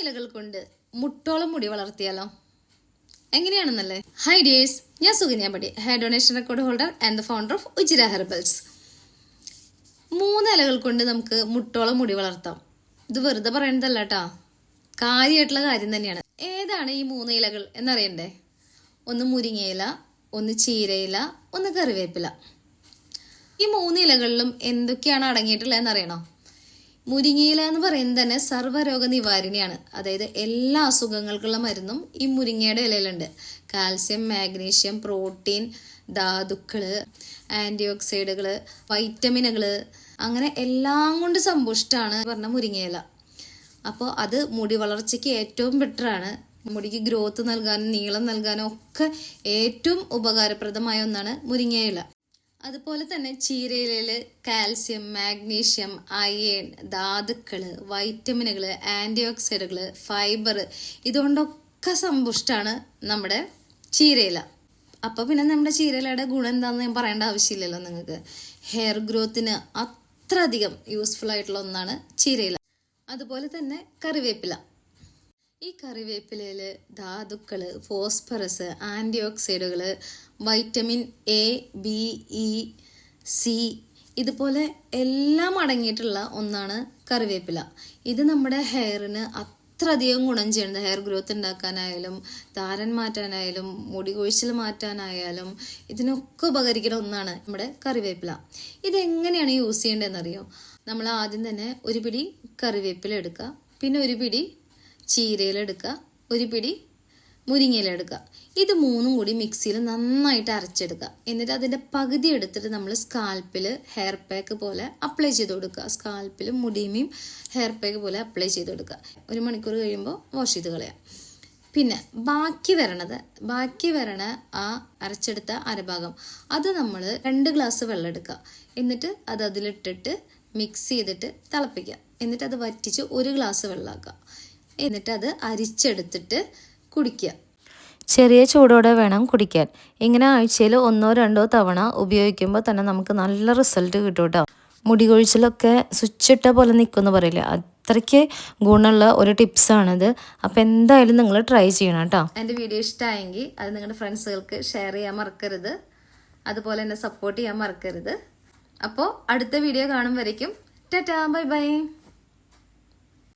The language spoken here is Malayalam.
ഇലകൾ കൊണ്ട് മുട്ടോളം മുടി വളർത്തിയാലോ? എങ്ങനെയാണെന്നല്ലേ? ഹൈ ഡിയേഴ്സ്, ഞാൻ സുകന്യ പടി, hair donation record holder and the founder of Ujira herbals. 3 ഇലകൾ കൊണ്ട് നമുക്ക് മുട്ടോളം മുടി വളർത്താം. ഇത് വെറുതെ പറയുന്നതല്ല കേട്ടാ, കാര്യമായിട്ടുള്ള കാര്യം തന്നെയാണ്. ഏതാണ് ഈ 3 ഇലകൾ എന്നറിയണ്ടേ? ഒന്ന് മുരിങ്ങയില, ഒന്ന് ചീരയില, ഒന്ന് കറിവേപ്പില. ഈ 3 ഇലകളിലും എന്തൊക്കെയാണ് അടങ്ങിയിട്ടുള്ളതെന്ന് അറിയണോ? മുരിങ്ങയില എന്ന് പറയുന്നത് തന്നെ സർവ്വരോഗ നിവാരണിയാണ്. അതായത് എല്ലാ അസുഖങ്ങൾക്കുള്ള മരുന്നും ഈ മുരിങ്ങയുടെ ഇലയിലുണ്ട്. കാൽസ്യം, മാഗ്നീഷ്യം, പ്രോട്ടീൻ, ധാതുക്കള്, ആന്റി ഓക്സൈഡുകള്, വൈറ്റമിനുകള്, അങ്ങനെ എല്ലാം കൊണ്ട് സമ്പുഷ്ടമാണ് പറഞ്ഞ മുരിങ്ങയില. അപ്പോൾ അത് മുടി വളർച്ചയ്ക്ക് ഏറ്റവും ബെറ്ററാണ്. മുടിക്ക് ഗ്രോത്ത് നൽകാനും നീളം നൽകാനും ഒക്കെ ഏറ്റവും ഉപകാരപ്രദമായ ഒന്നാണ് മുരിങ്ങയില. അതുപോലെ തന്നെ ചീരയിലയിൽ കാൽസ്യം, മാഗ്നീഷ്യം, അയൺ, ധാതുക്കള്, വൈറ്റമിനുകള്, ആന്റി ഓക്സൈഡുകള്, ഫൈബർ, ഇതുകൊണ്ടൊക്കെ സമ്പുഷ്ടാണ് നമ്മുടെ ചീരയില. അപ്പൊ പിന്നെ നമ്മുടെ ചീരയിലയുടെ ഗുണം എന്താണെന്ന് ഞാൻ പറയേണ്ട ആവശ്യമില്ലല്ലോ നിങ്ങൾക്ക്. ഹെയർ ഗ്രോത്തിന് അത്രയധികം യൂസ്ഫുൾ ആയിട്ടുള്ള ഒന്നാണ് ചീരയില. അതുപോലെ തന്നെ കറിവേപ്പില. ഈ കറിവേപ്പിലയില് ധാതുക്കള്, ഫോസ്ഫറസ്, ആന്റി ഓക്സൈഡുകള്, vitamin A, B, E, C, ഇതുപോലെ എല്ലാം അടങ്ങിയിട്ടുള്ള ഒന്നാണ് കറിവേപ്പില. ഇത് നമ്മുടെ ഹെയറിന് അത്രയധികം ഗുണം ചെയ്യുന്നത്. ഹെയർ ഗ്രോത്ത് ഉണ്ടാക്കാനായാലും, താരൻ മാറ്റാനായാലും, മുടി കൊഴിച്ചിൽ മാറ്റാനായാലും ഇതിനൊക്കെ ഉപകരിക്കുന്ന ഒന്നാണ് നമ്മുടെ കറിവേപ്പില. ഇതെങ്ങനെയാണ് യൂസ് ചെയ്യേണ്ടതെന്നറിയോ? നമ്മൾ ആദ്യം തന്നെ ഒരു പിടി കറിവേപ്പില എടുക്കുക, പിന്നെ ഒരു പിടി ചീരയില എടുക്കുക, ഒരു പിടി മുരിങ്ങയില എടുക്കുക. ഇത് 3ഉം കൂടി മിക്സിയിൽ നന്നായിട്ട് അരച്ചെടുക്കുക. എന്നിട്ട് അതിൻ്റെ പകുതി എടുത്തിട്ട് നമ്മൾ സ്കാൽപ്പിൽ ഹെയർ പാക്ക് പോലെ അപ്ലൈ ചെയ്ത് കൊടുക്കുക. സ്കാൽപ്പിലും മുടിയുമേയും ഹെയർ പാക്ക് പോലെ അപ്ലൈ ചെയ്ത് കൊടുക്കുക. 1 മണിക്കൂർ കഴിയുമ്പോൾ വാഷ് ചെയ്ത് കളയാം. പിന്നെ ബാക്കി വരണ ആ അരച്ചെടുത്ത അരഭാഗം അത് നമ്മൾ 2 ഗ്ലാസ് വെള്ളം എടുക്കുക. എന്നിട്ട് അത് അതിലിട്ടിട്ട് മിക്സ് ചെയ്തിട്ട് തിളപ്പിക്കുക. എന്നിട്ട് അത് വറ്റിച്ച് 1 ഗ്ലാസ് വെള്ളമാക്കുക. എന്നിട്ട് അത് അരിച്ചെടുത്തിട്ട് കുടിക്കുക. ചെറിയ ചൂടോടെ വേണം കുടിക്കാൻ. ഇങ്ങനെ ആഴ്ചയിൽ 1-2 തവണ ഉപയോഗിക്കുമ്പോൾ തന്നെ നമുക്ക് നല്ല റിസൾട്ട് കിട്ടും കേട്ടോ. മുടി കൊഴിച്ചിലൊക്കെ സ്വിച്ചിട്ട പോലെ നിൽക്കുമെന്ന് പറയില്ലേ, അത്രയ്ക്ക് ഗുണമുള്ള ഒരു ടിപ്സാണിത്. അപ്പോൾ എന്തായാലും നിങ്ങൾ ട്രൈ ചെയ്യണം കേട്ടോ. എൻ്റെ വീഡിയോ ഇഷ്ടമായെങ്കിൽ അത് നിങ്ങളുടെ ഫ്രണ്ട്സുകൾക്ക് ഷെയർ ചെയ്യാൻ മറക്കരുത്. അതുപോലെ എന്നെ സപ്പോർട്ട് ചെയ്യാൻ മറക്കരുത്. അപ്പോൾ അടുത്ത വീഡിയോ കാണും വരയ്ക്കും ടാറ്റാ, ബൈ ബൈ.